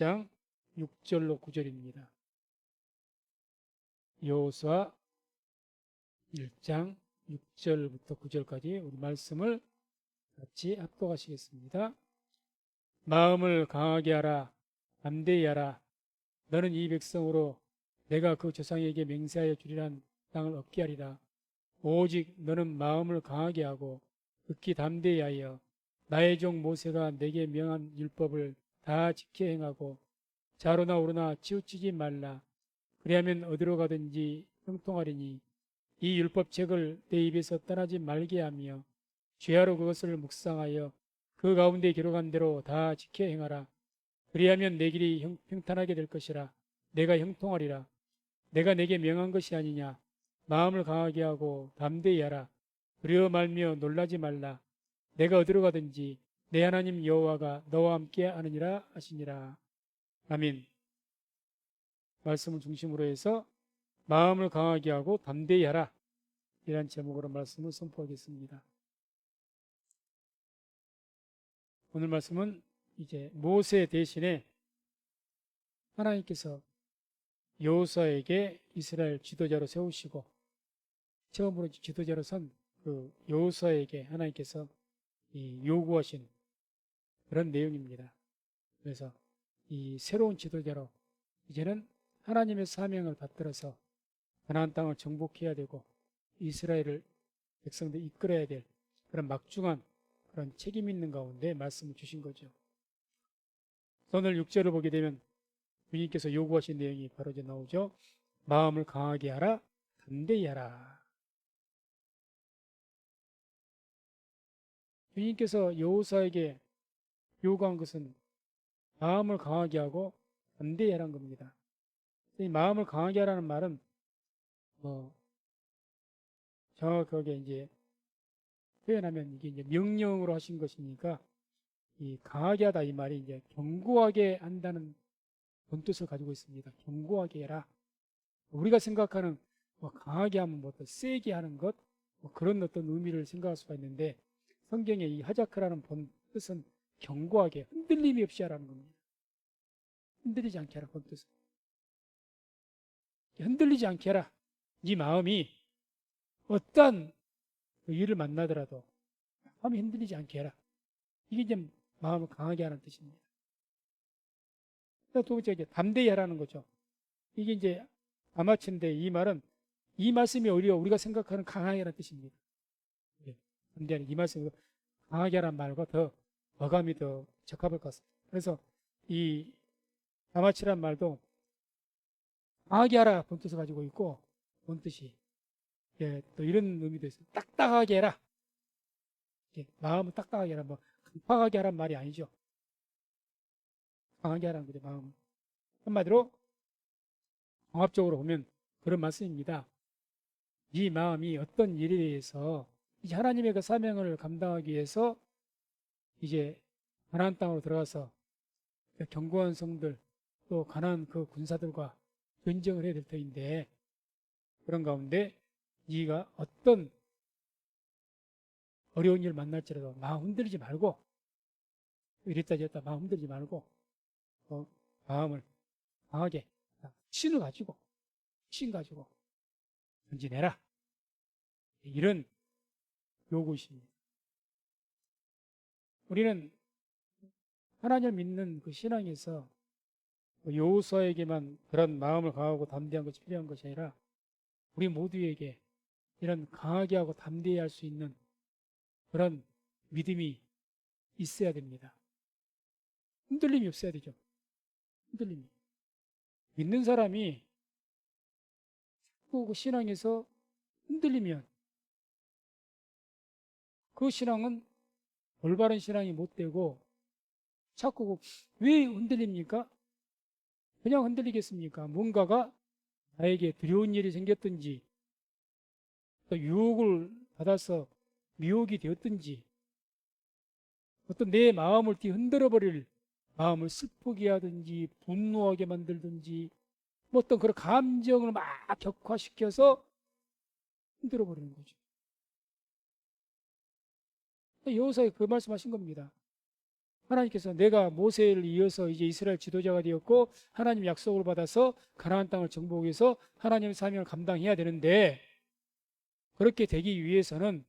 장 6절로 9절입니다. 여호수아 1장 6절부터 9절까지 우리 말씀을 같이 합독하시겠습니다. 마음을 강하게 하라. 담대히 하라. 너는 이 백성으로 내가 그 조상에게 맹세하여 주리란 땅을 얻게 하리라. 오직 너는 마음을 강하게 하고 극히 담대히 하여 나의 종 모세가 내게 명한 율법을 다 지켜 행하고 좌로나 우로나 치우치지 말라. 그리하면 어디로 가든지 형통하리니 이 율법책을 내 입에서 떠나지 말게 하며 죄하로 그것을 묵상하여 그 가운데 기록한 대로 다 지켜 행하라. 그리하면 내 길이 평탄하게 될 것이라. 내가 형통하리라. 내가 내게 명한 것이 아니냐. 마음을 강하게 하고 담대히 하라. 두려워 말며 놀라지 말라. 내가 어디로 가든지 내 하나님 여호와가 너와 함께 하느니라 하시니라. 아멘. 말씀을 중심으로 해서 마음을 강하게 하고 담대히 하라. 이란 제목으로 말씀을 선포하겠습니다. 오늘 말씀은 이제 모세 대신에 하나님께서 여호수아에게 이스라엘 지도자로 세우시고 처음으로 지도자로 선 그 여호수아에게 하나님께서 요구하신 그런 내용입니다. 그래서 이 새로운 지도자로 이제는 하나님의 사명을 받들어서 가나안 땅을 정복해야 되고 이스라엘을 백성들 이끌어야 될 그런 막중한 그런 책임 있는 가운데 말씀을 주신 거죠. 오늘 6절을 보게 되면 주님께서 요구하신 내용이 바로 이제 나오죠. 마음을 강하게 하라, 담대히 하라. 주님께서 여호수아에게 요구한 것은 마음을 강하게 하고 담대히 하라는 겁니다. 이 마음을 강하게 하라는 말은 정확하게 이제 표현하면 이게 이제 명령으로 하신 것이니까 이 강하게 하다 이 말이 이제 견고하게 한다는 본뜻을 가지고 있습니다. 견고하게 해라. 우리가 생각하는 강하게 하면 뭐 더 세게 하는 것 그런 어떤 의미를 생각할 수가 있는데 성경의 이 하자크라는 본뜻은 견고하게 흔들림이 없이 하라는 겁니다. 흔들리지 않게 하라 본뜻은. 흔들리지 않게 하라. 네 마음이 어떠한 일을 만나더라도 마음이 흔들리지 않게 해라. 이게 이제 마음을 강하게 하는 뜻입니다. 두 번째 이제 담대히 하라는 거죠. 이게 이제 아마치인데 이 말은 이 말씀이 오히려 우리가 생각하는 강하게 하라는 뜻입니다. 담대히 이 말씀이 강하게 하라는 말과 더 어감이 더 적합할 것 같습니다. 그래서 이 아마치란 말도 강하게 하라 본뜻을 가지고 있고 본뜻이 또 이런 의미도 있어요. 딱딱하게 해라. 마음은 딱딱하게 해라. 뭐 강팍하게 하란 말이 아니죠. 강하게 하라는 거죠. 마음은. 한마디로 종합적으로 보면 그런 말씀입니다. 이 마음이 어떤 일에 대해서 이제 하나님의 그 사명을 감당하기 위해서 이제 가나안 땅으로 들어가서 견고한 성들 또 가나안 그 군사들과 전쟁을 해야 될 터인데 그런 가운데 네가 어떤 어려운 일 만날지라도 마음 흔들리지 말고 이랬다 저랬다 마음 흔들리지 말고 마음을 강하게 신을 가지고 신 가지고 전진해라. 이런 요구이십니다. 우리는 하나님을 믿는 그 신앙에서 여호수아에게만 그런 마음을 강하고 담대한 것이 필요한 것이 아니라 우리 모두에게 이런 강하게 하고 담대히 할 수 있는 그런 믿음이 있어야 됩니다. 흔들림이 없어야 되죠. 흔들림이. 믿는 사람이 그 신앙에서 흔들리면 그 신앙은 올바른 신앙이 못 되고 자꾸 왜 흔들립니까? 그냥 흔들리겠습니까? 뭔가가 나에게 두려운 일이 생겼든지 또 유혹을 받아서 미혹이 되었든지 어떤 내 마음을 흔들어 버릴 마음을 슬프게 하든지 분노하게 만들든지 뭐 어떤 그런 감정을 막 격화시켜서 흔들어 버리는 거죠. 여호수아에 그 말씀하신 겁니다. 하나님께서 내가 모세를 이어서 이제 이스라엘 지도자가 되었고 하나님 약속을 받아서 가나안 땅을 정복하기 위해서 하나님의 사명을 감당해야 되는데 그렇게 되기 위해서는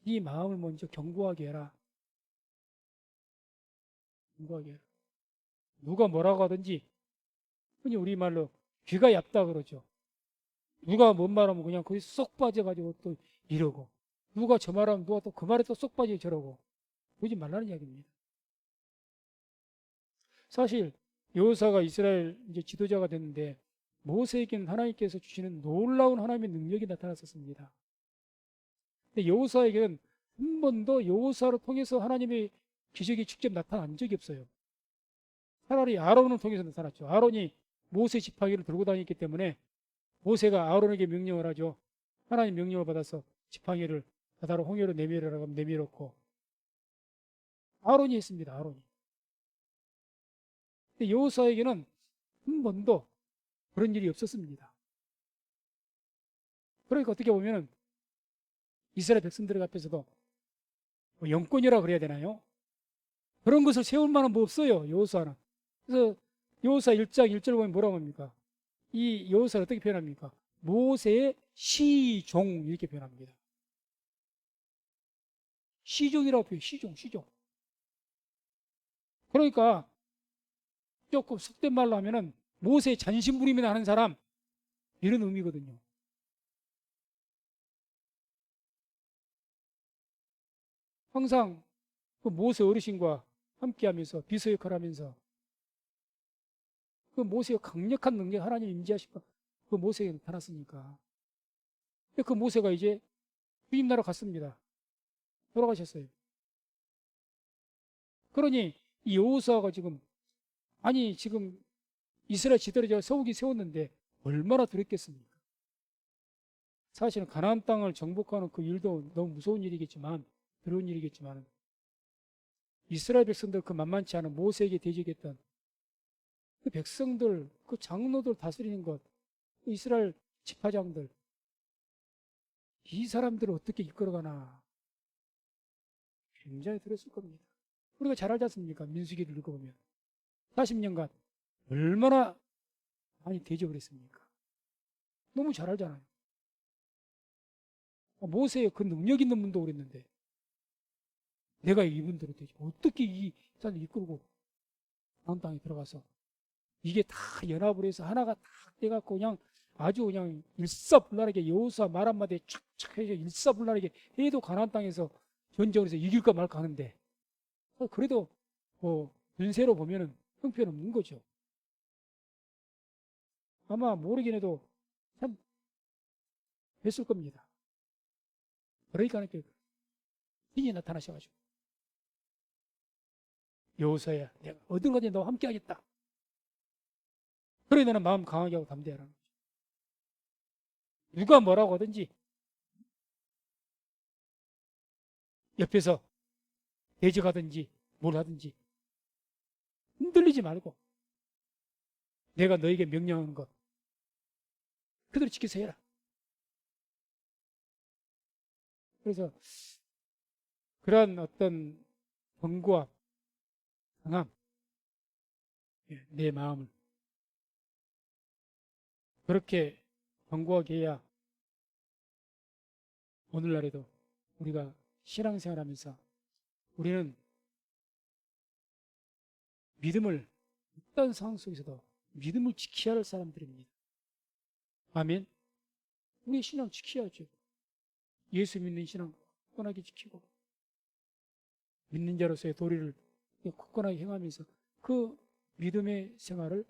이 마음을 먼저 견고하게 해라. 견고하게 해라. 누가 뭐라고 하든지 흔히 우리말로 귀가 얇다 그러죠. 누가 뭔 말하면 그냥 거기 쏙 빠져가지고 또 이러고 누가 저 말하면 누가 또 그 말에 또 쏙 빠지고 저러고 그러지 말라는 이야기입니다. 사실 여호사가 이스라엘 이제 지도자가 됐는데 모세에게는 하나님께서 주시는 놀라운 하나님의 능력이 나타났었습니다. 근데 여호사에게는 한 번도 여호사를 통해서 하나님의 기적이 직접 나타난 적이 없어요. 차라리 아론을 통해서 나타났죠. 아론이 모세 지팡이를 들고 다녔기 때문에 모세가 아론에게 명령을 하죠. 하나님 명령을 받아서 지팡이를 바다로 홍해로 내밀으라고 하면 내밀었고 아론이 했습니다. 아론이. 근데 여호사에게는 한 번도 그런 일이 없었습니다. 그러니까 어떻게 보면은 이스라엘 백성들 앞에서도 뭐 영권이라 그래야 되나요? 그런 것을 세울 만한 뭐 없어요. 여호사는. 그래서 여호사 1장 1절 보면 뭐라고 합니까? 이 여호사를 어떻게 표현합니까? 모세의 시종 이렇게 표현합니다. 시종이라고 표현해요. 시종. 그러니까 조금 속된 말로 하면은 모세의 잔심부림이나 하는 사람 이런 의미거든요. 항상 그 모세 어르신과 함께하면서 비서 역할을 하면서 그 모세의 강력한 능력 하나님 임재하시고 그 모세에게 나타났으니까 그 모세가 이제 주님 나라 갔습니다. 돌아가셨어요. 그러니 이 여호수아가 지금 이스라엘 지도자가 세우기 세웠는데 얼마나 두렵겠습니까? 사실은 가나안 땅을 정복하는 그 일도 너무 무서운 일이겠지만 두려운 일이겠지만 이스라엘 백성들 그 만만치 않은 모세에게 대적했던 그 백성들 그 장로들 다스리는 것 그 이스라엘 지파장들 이 사람들을 어떻게 이끌어가나 굉장히 두려웠을 겁니다. 우리가 잘 알지 않습니까? 민수기를 읽어보면 40년간 얼마나 많이 대적을 했습니까? 너무 잘 알잖아요. 모세의 그 능력 있는 분도 그랬는데 내가 이분들을 대지 어떻게 이 사람을 이끌고 다음 땅에 들어가서 이게 다 연합을 해서 하나가 딱 돼갖고 그냥 아주 그냥 일사불란하게 여호수아 말 한마디에 촥촥 해서 일사불란하게 해도 가나안 땅에서 전쟁을 해서 이길까 말까 하는데 그래도 뭐 분세로 보면은 형편없는 거죠. 아마 모르긴 해도 참 했을 겁니다. 그러니까 이렇게 신이 나타나셔가지고 여호수아야 내가 어딜 가든지 너와 함께 하겠다. 그래 너는 마음 강하게 하고 담대하라는 거죠. 누가 뭐라고 하든지 옆에서 대적하든지 뭘 하든지 흔들리지 말고 내가 너에게 명령하는 것 그대로 지켜서 해라. 그래서 그러한 어떤 견고함, 강함, 내 마음을 그렇게 견고하게 해야 오늘날에도 우리가 신앙생활하면서 우리는 믿음을 어떤 상황 속에서도 믿음을 지켜야 할 사람들입니다. 아멘. 우리 신앙 지켜야죠. 예수 믿는 신앙 굳건하게 지키고 믿는 자로서의 도리를 굳건하게 행하면서 그 믿음의 생활을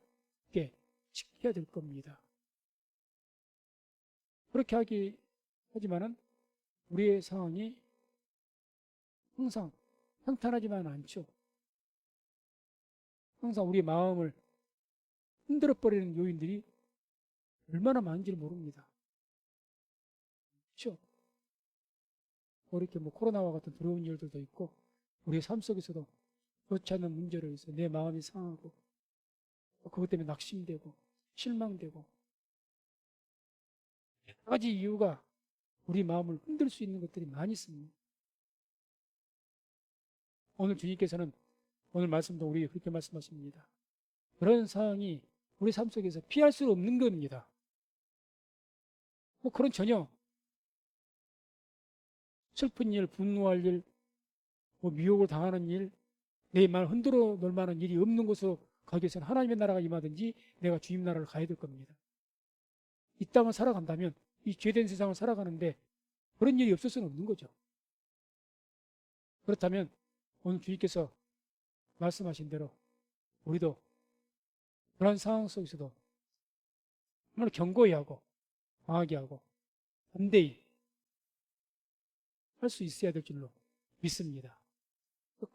지켜야 될 겁니다. 그렇게 하지만은 우리의 상황이 항상 평탄하지만 않죠. 항상 우리 마음을 흔들어 버리는 요인들이 얼마나 많은지를 모릅니다. 그렇죠? 이렇게 뭐 코로나와 같은 두려운 일들도 있고 우리의 삶 속에서도 좋지 않은 문제로 해서 내 마음이 상하고 그것 때문에 낙심되고 실망되고 여러 가지 이유가 우리 마음을 흔들 수 있는 것들이 많이 있습니다. 오늘 주님께서는 오늘 말씀도 우리 그렇게 말씀하십니다. 그런 상황이 우리 삶 속에서 피할 수 없는 겁니다. 뭐 그런 전혀 슬픈 일, 분노할 일, 뭐 미혹을 당하는 일, 내 말 흔들어 놓을 만한 일이 없는 곳으로 가기 위해서는 하나님의 나라가 임하든지 내가 주님 나라를 가야 될 겁니다. 이 땅을 살아간다면, 이 죄된 세상을 살아가는데 그런 일이 없을 수는 없는 거죠. 그렇다면 오늘 주님께서 말씀하신 대로 우리도 그런 상황 속에서도 정말 견고히 하고 강하게 하고 담대히 할 수 있어야 될 줄로 믿습니다.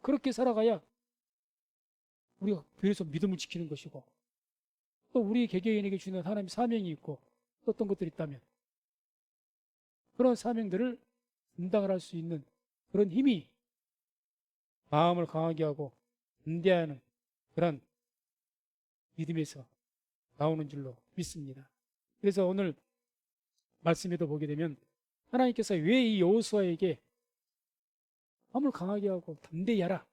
그렇게 살아가야 우리가 비로소 믿음을 지키는 것이고, 또 우리 개개인에게 주는 하나님의 사명이 있고 또 어떤 것들이 있다면 그런 사명들을 감당을 할 수 있는 그런 힘이 마음을 강하게 하고 담대하는 그런 믿음에서 나오는 줄로 믿습니다. 그래서 오늘 말씀에도 보게 되면 하나님께서 왜 이 여호수아에게 마음을 강하게 하고 담대히 하라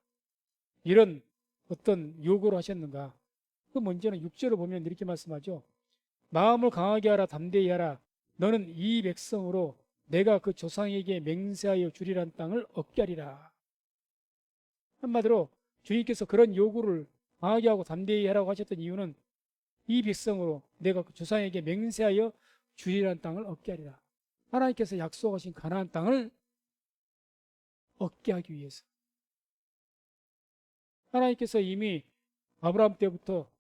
이런 어떤 요구를 하셨는가? 그 먼저는 6절을 보면 이렇게 말씀하죠. 마음을 강하게 하라, 담대히 하라. 너는 이 백성으로 내가 그 조상에게 맹세하여 주리란 땅을 얻게 하리라. 한마디로 주님께서 그런 요구를 강하게 하고 담대히 하라고 하셨던 이유는 이 백성으로 내가 그 조상에게 맹세하여 주리란 땅을 얻게 하리라. 하나님께서 약속하신 가나안 땅을 얻게 하기 위해서. 하나님께서 이미 아브라함 때부터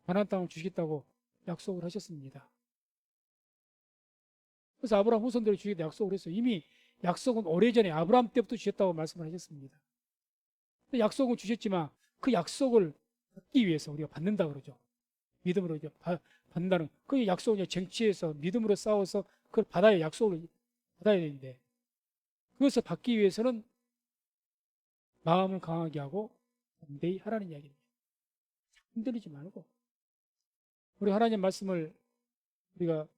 가나안 땅을 주시겠다고 약속을 하셨습니다. 그래서 아브라함 후손들을 주시겠다 약속을 했어요. 이미 약속은 오래전에 아브라함 때부터 주셨다고 말씀을 하셨습니다. 약속은 주셨지만 그 약속을 받기 위해서 우리가 받는다 그러죠. 믿음으로 이제 받는다는 그 약속을 쟁취해서 믿음으로 싸워서 그걸 받아야 약속을 받아야 되는데 그것을 받기 위해서는 마음을 강하게 하고 담대히 하라는 이야기입니다. 흔들리지 말고 우리 하나님 말씀을 우리가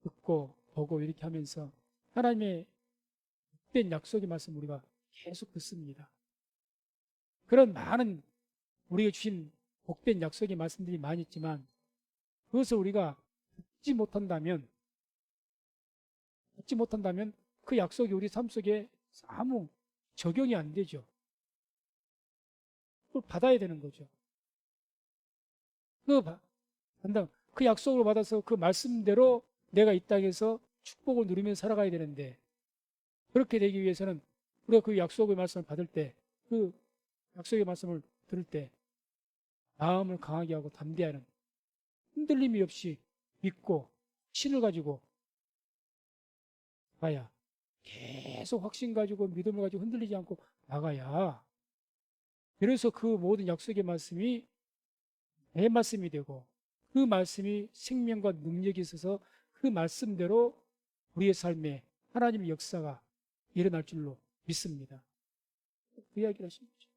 듣고 보고 이렇게 하면서 하나님의 복된 약속의 말씀 우리가 계속 듣습니다. 그런 많은 우리가 주신 복된 약속의 말씀들이 많이 있지만 그것을 우리가 듣지 못한다면 그 약속이 우리 삶 속에 아무 적용이 안 되죠. 그걸 받아야 되는 거죠. 그 약속을 받아서 그 말씀대로 내가 이 땅에서 축복을 누리면서 살아가야 되는데 그렇게 되기 위해서는 우리가 그 약속의 말씀을 받을 때 그 약속의 말씀을 들을 때 마음을 강하게 하고 담대하는 흔들림이 없이 믿고 신을 가지고 가야 계속 확신 가지고 믿음을 가지고 흔들리지 않고 나가야 그래서 그 모든 약속의 말씀이 내 말씀이 되고 그 말씀이 생명과 능력이 있어서 그 말씀대로 우리의 삶에 하나님의 역사가 일어날 줄로 믿습니다. 그 이야기를 하신 거죠.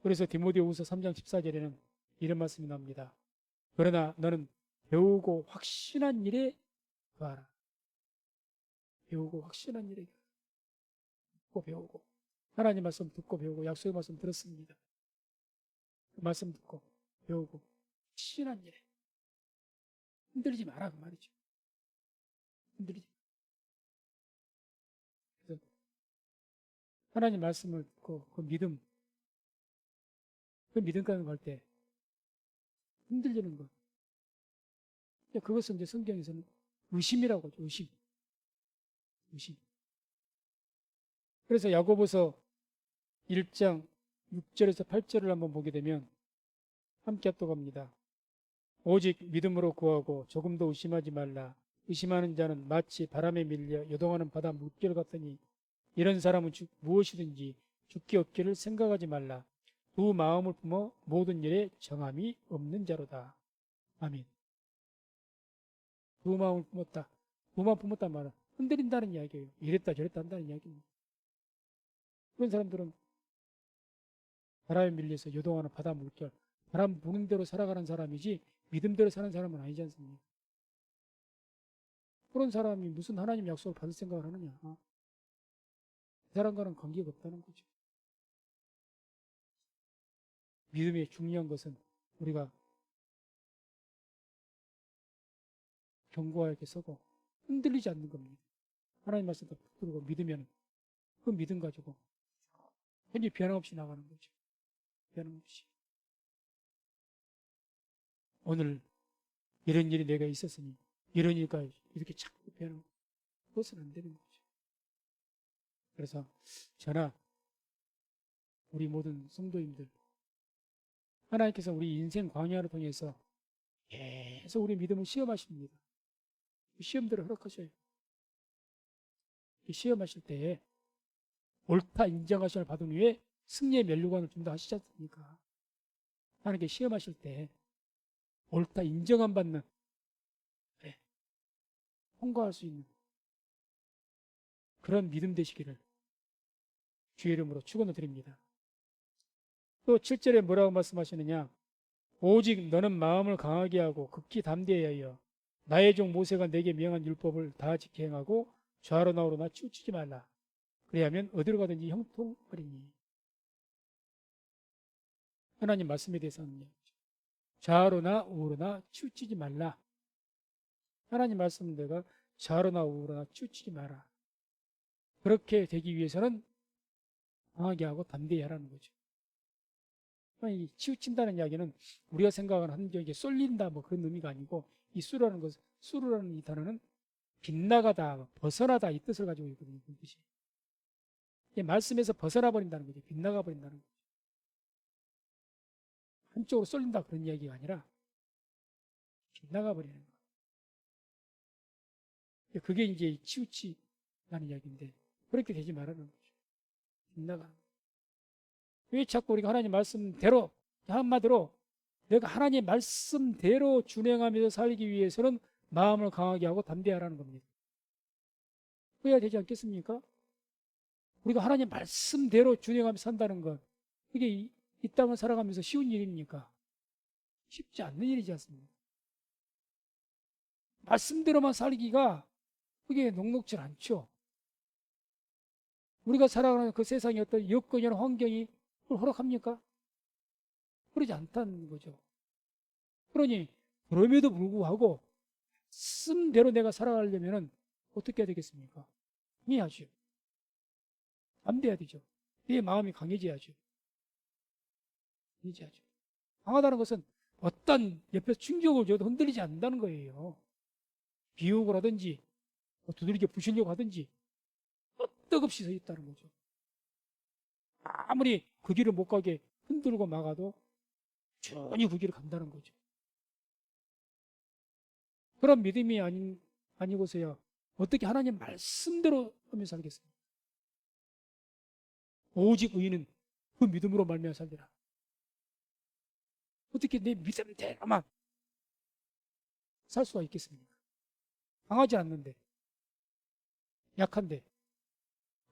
그래서 디모데후서 3장 14절에는 이런 말씀이 나옵니다. 그러나 너는 배우고 확신한 일에 거하라. 배우고 확신한 일에 듣고 배우고 하나님 말씀 듣고 배우고 약속의 말씀 들었습니다. 그 말씀 듣고 배우고 확신한 일에 흔들리지 마라 그 말이죠. 흔들리지. 그래서 하나님 말씀을 듣고 그 믿음가는 갈 때 흔들리는 것. 그것은 이제 성경에서는 의심이라고 하죠. 의심. 그래서 야고보서 1장 6절에서 8절을 한번 보게 되면 함께 합독합니다. 오직 믿음으로 구하고 조금도 의심하지 말라. 의심하는 자는 마치 바람에 밀려 요동하는 바다 물결 같으니 이런 사람은 무엇이든지 죽기 없기를 생각하지 말라. 두 마음을 품어 모든 일에 정함이 없는 자로다. 아멘. 두 마음을 품었다. 두 마음 품었단 말은 흔들린다는 이야기예요. 이랬다 저랬다 한다는 이야기입니다. 그런 사람들은 바람에 밀려서 요동하는 바다 물결, 바람 부는 대로 살아가는 사람이지 믿음대로 사는 사람은 아니지 않습니까? 그런 사람이 무슨 하나님 약속을 받을 생각을 하느냐. 그 사람과는 관계가 없다는 거죠. 믿음의 중요한 것은 우리가 견고하게 서고 흔들리지 않는 겁니다. 하나님 말씀도 붙들고 믿으면 그 믿음 가지고 현재 변함없이 나가는 거죠. 변함없이. 오늘 이런 일이 내가 있었으니 이러니까 이렇게 자꾸 변하고 그것은 안 되는 거죠. 그래서 저나 우리 모든 성도님들 하나님께서 우리 인생 광야를 통해서 계속 우리 믿음을 시험하십니다. 시험들을 허락하셔요. 시험하실 때에 옳다 인정하심을 받은 후에 승리의 면류관을 준다 하시지 않습니까? 하나님께 시험하실 때 옳다 인정함 받는 통과할 수 있는 그런 믿음 되시기를 주의 이름으로 축원을 드립니다. 또 7절에 뭐라고 말씀하시느냐? 오직 너는 마음을 강하게 하고 극히 담대하여 하여 나의 종 모세가 내게 명한 율법을 다 지켜 행하고 좌로나 우로나 치우치지 말라. 그래야면 어디로 가든지 형통하리니. 하나님 말씀에 대해서는요. 좌로나 우로나 치우치지 말라. 하나님 말씀은 내가 좌로나 우로나 치우치지 마라. 그렇게 되기 위해서는 강하게 하고 담대히 하라는 거죠. 이 치우친다는 이야기는 우리가 생각하는 한쪽에 쏠린다 뭐 그런 의미가 아니고 이 수라는 것, 수라는 이 단어는 빗나가다, 벗어나다 이 뜻을 가지고 있거든요. 그 뜻이. 말씀에서 벗어나 버린다는 거죠. 빗나가 버린다는 거죠. 한쪽으로 쏠린다 그런 이야기가 아니라 빗나가 버리는 거예요. 그게 이제 치우치라는 이야기인데 그렇게 되지 말라는 거죠. 빗나가는 거예요. 왜 자꾸 우리가 하나님 말씀대로 한마디로 내가 하나님 말씀대로 준행하면서 살기 위해서는 마음을 강하게 하고 담대하라는 겁니다. 그래야 되지 않겠습니까? 우리가 하나님 말씀대로 준행하면서 산다는 것 그게 이 땅을 살아가면서 쉬운 일입니까? 쉽지 않는 일이지 않습니까? 말씀대로만 살기가 그게 녹록지 않죠. 우리가 살아가는 그 세상의 어떤 여건이나 환경이 그걸 허락합니까? 그러지 않다는 거죠. 그러니 그럼에도 불구하고 말씀대로 내가 살아가려면 어떻게 해야 되겠습니까? 해야죠. 담대해야 되죠. 내 마음이 강해져야죠. 강해져야죠. 강하다는 것은 어떤 옆에서 충격을 줘도 흔들리지 않는다는 거예요. 비웃을 하든지 두들겨 부시려고 하든지 끄떡없이 서 있다는 거죠. 아무리 그 길을 못 가게 흔들고 막아도 천히 그 길을 간다는 거죠. 그런 믿음이 아니고서야 어떻게 하나님 말씀대로 하며 살겠습니까? 오직 의인은 그 믿음으로 말미암아 살리라. 어떻게 내 믿음대로만 살 수가 있겠습니까? 강하지 않는데, 약한데,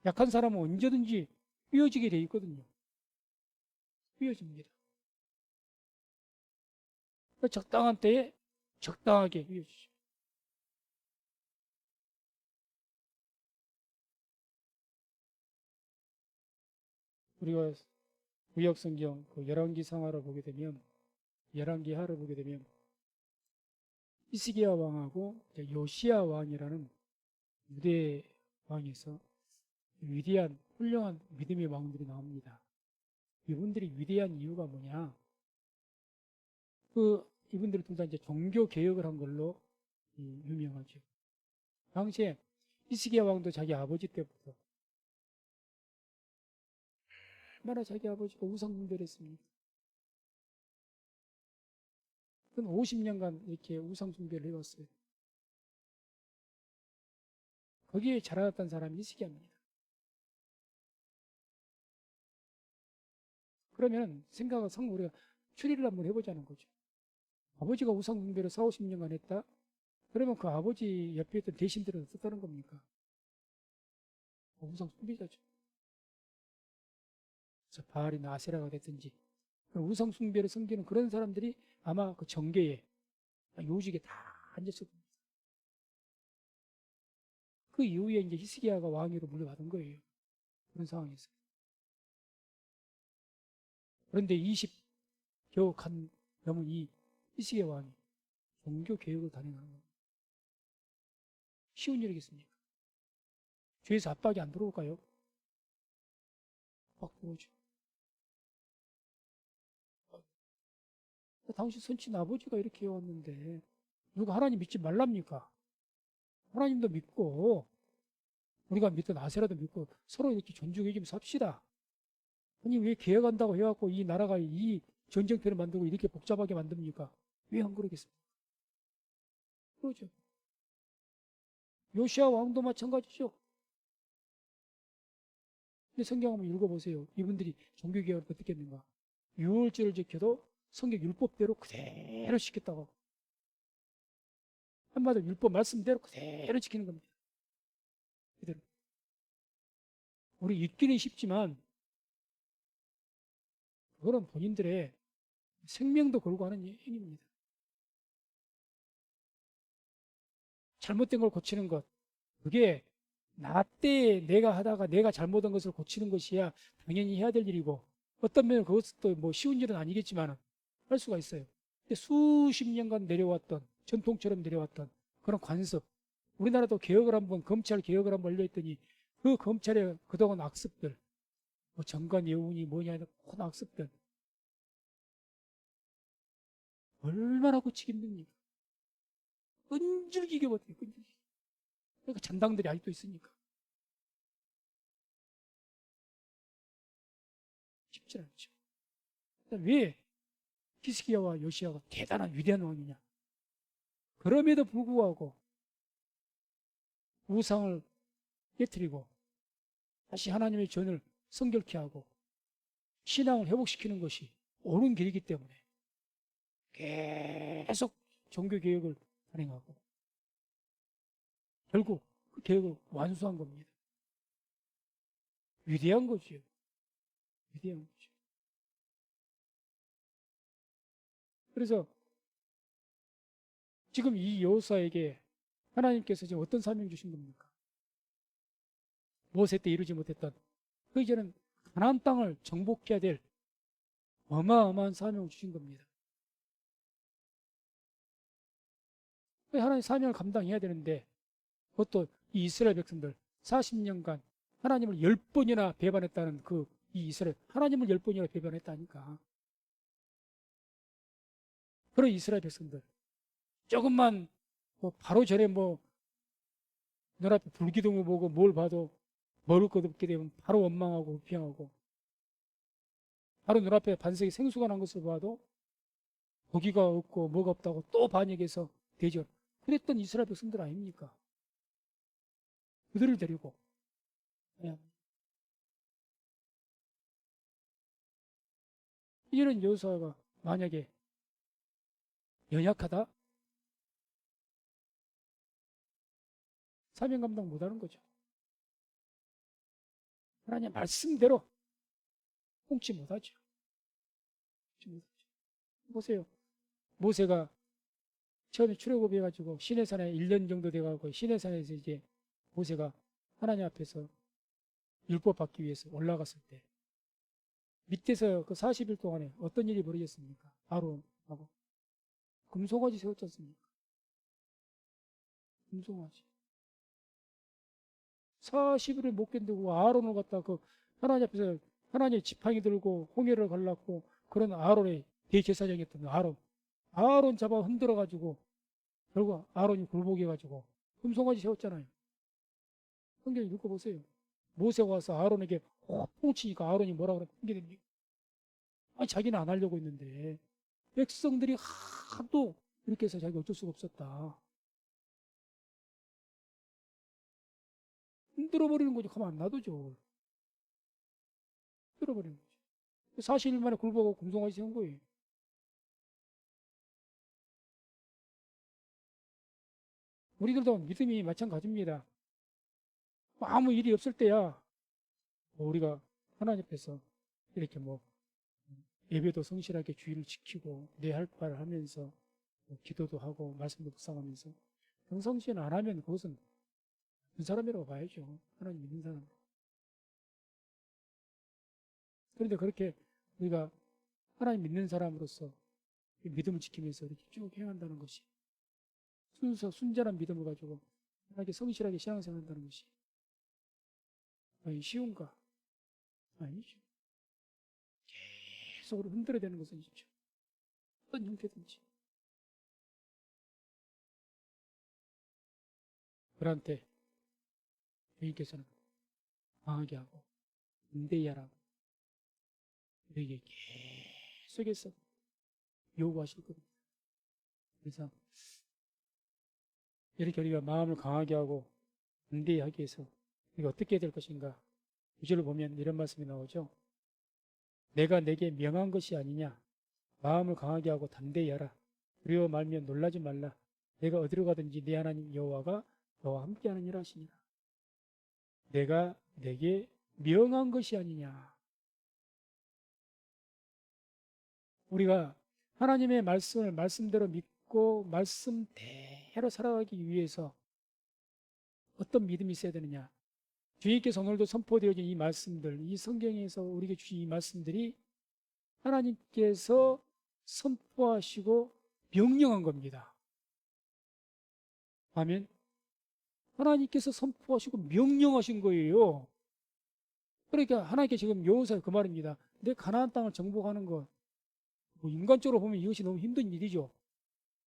약한 사람은 언제든지 휘어지게 돼 있거든요. 휘어집니다. 적당한 때에 적당하게 휘어지죠. 우리가 구약성경 그 열왕기 상하를 보게 되면 열왕기 하를 보게 되면 히스기야 왕하고 요시야 왕이라는 유대 왕에서 위대한 훌륭한 믿음의 왕들이 나옵니다. 이분들이 위대한 이유가 뭐냐? 이분들이 둘 다 이제 종교 개혁을 한 걸로 유명하죠. 당시에 히스기야 왕도 자기 아버지 때부터 얼마나 자기 아버지가 우상 숭배를 했습니까? 그건 50년간 이렇게 우상 숭배를 해왔어요. 거기에 자라났던 사람이 히스기야입니다. 그러면 생각을 우리가 추리를 한번 해보자는 거죠. 아버지가 우상 숭배를 4, 50년간 했다? 그러면 그 아버지 옆에 있던 대신들은 어떻다는 겁니까? 우상 숭배자죠. 그래서 바알이나 아세라가 됐든지 우상 숭배를 섬기는 그런 사람들이 아마 그 정계에 요직에 다 앉았을 겁니다. 그 이후에 이제 히스기야가 왕위로 물려받은 거예요. 그런 상황이었어요. 그런데 20 겨우 넘은 이 히스기야 왕이 종교 개혁을 단행하는 겁니다. 쉬운 일이겠습니까? 주에서 압박이 안 들어올까요? 압박 들어오죠. 당신 선친 아버지가 이렇게 해왔는데 누가 하나님 믿지 말랍니까? 하나님도 믿고 우리가 믿던 아세라도 믿고 서로 이렇게 존중해주면서 삽시다. 아니 왜 개혁한다고 해갖고 이 나라가 이 전쟁터를 만들고 이렇게 복잡하게 만듭니까? 왜 안 그러겠습니까? 그러죠. 요시아 왕도 마찬가지죠. 근데 성경 한번 읽어보세요. 이분들이 종교개혁을 어떻게 했는가? 유월절을 지켜도 성경 율법대로 그대로 지켰다고. 한마디로 율법 말씀대로 그대로 지키는 겁니다. 그대로. 우리 읽기는 쉽지만 그거는 본인들의 생명도 걸고 하는 행위입니다. 잘못된 걸 고치는 것. 그게 나 때 내가 하다가 내가 잘못한 것을 고치는 것이야 당연히 해야 될 일이고 어떤 면은 그것도 뭐 쉬운 일은 아니겠지만 할 수가 있어요. 근데 수십 년간 내려왔던 전통처럼 내려왔던 그런 관습. 우리나라도 개혁을 한번 검찰 개혁을 한번 열려있더니 그 검찰의 그동안 악습들 뭐 정관 예우니 뭐냐 이런 큰 악습들 얼마나 고치기 힘듭니까? 끈질기게 버텨요. 끈질기게. 그러니까 잔당들이 아직도 있으니까 쉽지 않죠. 왜 히스기야와 요시야가 대단한 위대한 왕이냐? 그럼에도 불구하고 우상을 깨뜨리고 다시 하나님의 전을 성결케 하고 신앙을 회복시키는 것이 옳은 길이기 때문에 계속 종교개혁을 단행하고 결국 그 개혁을 완수한 겁니다. 위대한 거죠. 위대한 거죠. 그래서 지금 이 여호수아에게 하나님께서 지금 어떤 사명 주신 겁니까? 모세 때 이루지 못했던 그 이제는 가나안 땅을 정복해야 될 어마어마한 사명을 주신 겁니다. 하나님 사명을 감당해야 되는데 그것도 이 이스라엘 백성들 40년간 하나님을 10번이나 배반했다는 그 이 이스라엘 하나님을 10번이나 배반했다니까. 그런 이스라엘 백성들 조금만 뭐 바로 전에 뭐 눈앞에 불기둥을 보고 뭘 봐도 먹을 것 없게 되면 바로 원망하고 불평하고 바로 눈앞에 반석이 생수가 난 것을 봐도 고기가 없고 뭐가 없다고 또 반역해서 대전 그랬던 이스라엘 백성들 아닙니까? 그들을 데리고 이런 여호수아가 만약에 연약하다? 사명 감당 못하는 거죠. 하나님 말씀대로 꽁치 못하죠. 보세요. 모세가 처음에 출애굽해가지고 시내산에 1년 정도 돼가고 시내산에서 이제 모세가 하나님 앞에서 율법 받기 위해서 올라갔을 때 밑에서 그 40일 동안에 어떤 일이 벌어졌습니까? 아론하고 금송아지 세웠지 않습니까? 금송아지 40일을 못 견디고 아론을 갖다 그 하나님 앞에서 하나님의 지팡이 들고 홍해를 갈랐고 그런 아론의 대제사장이었던 아론 잡아 흔들어 가지고 결국 아론이 굴복해 가지고 금송아지 세웠잖아요. 성경 읽어보세요. 모세가 와서 아론에게 뻥치니까 아론이 뭐라 그래? 핑계댑니까? 아니 자기는 안 하려고 했는데 백성들이 하도 이렇게 해서 자기가 어쩔 수가 없었다. 흔들어버리는 거죠. 가만 안 놔두죠. 흔들어버리는 거죠. 40일 만에 굴복하고 금송아지 세운 거예요. 우리들도 믿음이 마찬가지입니다. 아무 일이 없을 때야 우리가 하나님 앞에서 이렇게 뭐 예배도 성실하게 주의를 지키고 내 할 바를 하면서 뭐 기도도 하고 말씀도 묵상하면서 평상시에는 안 하면 그것은 그 사람이라고 봐야죠. 하나님 믿는 사람. 그런데 그렇게 우리가 하나님 믿는 사람으로서 믿음을 지키면서 이렇게 쭉 행한다는 것이 순전한 믿음을 가지고 하나님께 성실하게 신앙생활 한다는 것이 쉬운가? 아니죠. 계속 흔들어야 되는 것은 있죠. 어떤 형태든지. 그한테 주님께서는 강하게 하고 인대히 하라고 우리에게 계속해서 요구하실 겁니다. 그래서 이렇게 우리가 마음을 강하게 하고 인대히 하기 위해서 우리가 어떻게 해야 될 것인가? 9절을 보면 이런 말씀이 나오죠. 내가 내게 명한 것이 아니냐? 마음을 강하게 하고 담대히 하라. 두려워 말며 놀라지 말라. 내가 어디로 가든지 네 하나님 여호와가 너와 함께하느니라 하시니라. 내가 내게 명한 것이 아니냐. 우리가 하나님의 말씀을 말씀대로 믿고 말씀대로 살아가기 위해서 어떤 믿음이 있어야 되느냐. 주님께서 오늘도 선포되어진 이 말씀들, 이 성경에서 우리에게 주신 이 말씀들이 하나님께서 선포하시고 명령한 겁니다. 아멘. 하나님께서 선포하시고 명령하신 거예요. 그러니까 하나님께 지금 여호수아 그 말입니다. 내 가나안 땅을 정복하는 것, 뭐 인간적으로 보면 이것이 너무 힘든 일이죠.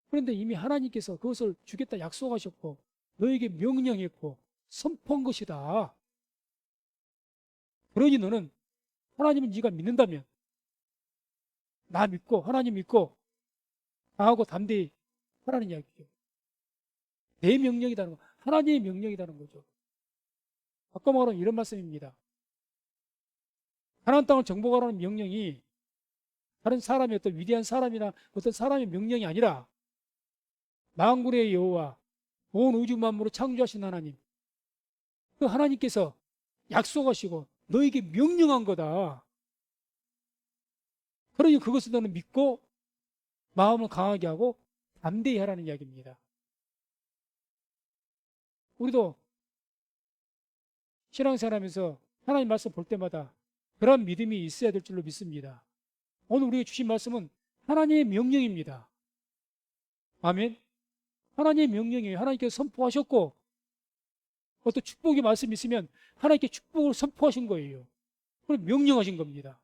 그런데 이미 하나님께서 그것을 주겠다 약속하셨고 너에게 명령했고 선포한 것이다. 그러니 너는 하나님을 네가 믿는다면 나 믿고 하나님 믿고 나하고 담대히 하라는 이야기죠. 내 명령이라는 거, 하나님의 명령이라는 거죠. 아까 말한 이런 말씀입니다. 가나안 땅을 정복하라는 명령이 다른 사람의 어떤 위대한 사람이나 어떤 사람의 명령이 아니라 만군의 여호와 온 우주 만물을 창조하신 하나님, 그 하나님께서 약속하시고 너에게 명령한 거다. 그러니 그것을 너는 믿고 마음을 강하게 하고 담대히 하라는 이야기입니다. 우리도 신앙생활하면서 하나님 말씀 볼 때마다 그런 믿음이 있어야 될 줄로 믿습니다. 오늘 우리에게 주신 말씀은 하나님의 명령입니다. 아멘. 하나님의 명령이에요. 하나님께서 선포하셨고 어떤 축복의 말씀이 있으면 하나님께 축복을 선포하신 거예요. 그럼 명령하신 겁니다.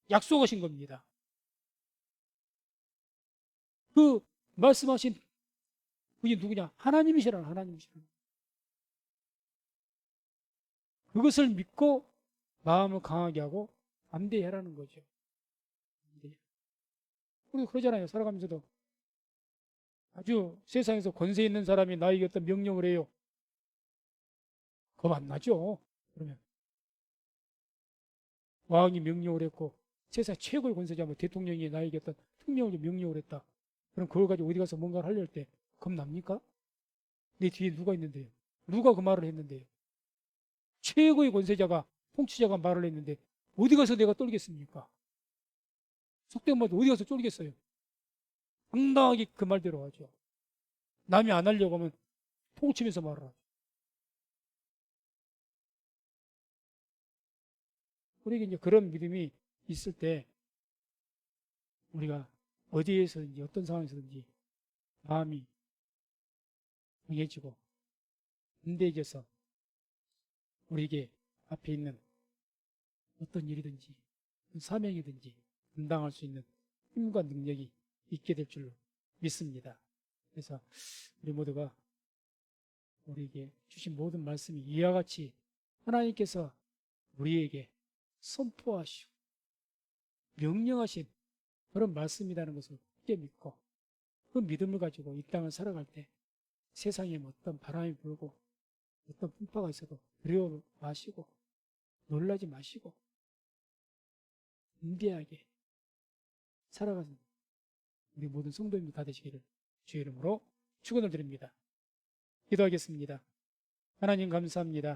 약속하신 겁니다. 그 말씀하신 그게 누구냐? 하나님이시라는 하나님이시라는. 그것을 믿고 마음을 강하게 하고 담대히 하라는 거죠. 우리도 그러잖아요. 살아가면서도 아주 세상에서 권세 있는 사람이 나에게 어떤 명령을 해요. 겁 안 나죠? 그러면 왕이 명령을 했고 세상 최고의 권세자 뭐 대통령이 나에게 어떤 특명을 명령을 했다. 그럼 그걸 가지고 어디 가서 뭔가를 하려할 때 겁납니까? 내 뒤에 누가 있는데요? 누가 그 말을 했는데요? 최고의 권세자가 통치자가 말을 했는데 어디 가서 내가 떨겠습니까? 속된 말도 어디 가서 쫄겠어요? 당당하게 그 말대로 하죠. 남이 안 하려고 하면 통치면서 말을 하죠. 우리에게 이제 그런 믿음이 있을 때 우리가 어디에서든지 어떤 상황에서든지 마음이 강해지고 담대해져서 우리에게 앞에 있는 어떤 일이든지 사명이든지 감당할 수 있는 힘과 능력이 있게 될 줄로 믿습니다. 그래서 우리 모두가 우리에게 주신 모든 말씀이 이와 같이 하나님께서 우리에게 선포하시고 명령하신 그런 말씀이라는 것을 크게 믿고 그 믿음을 가지고 이 땅을 살아갈 때 세상에 어떤 바람이 불고 어떤 풍파가 있어도 두려워 마시고 놀라지 마시고 담대하게 살아가는 우리 모든 성도님들 다 되시기를 주의 이름으로 축원을 드립니다. 기도하겠습니다. 하나님 감사합니다.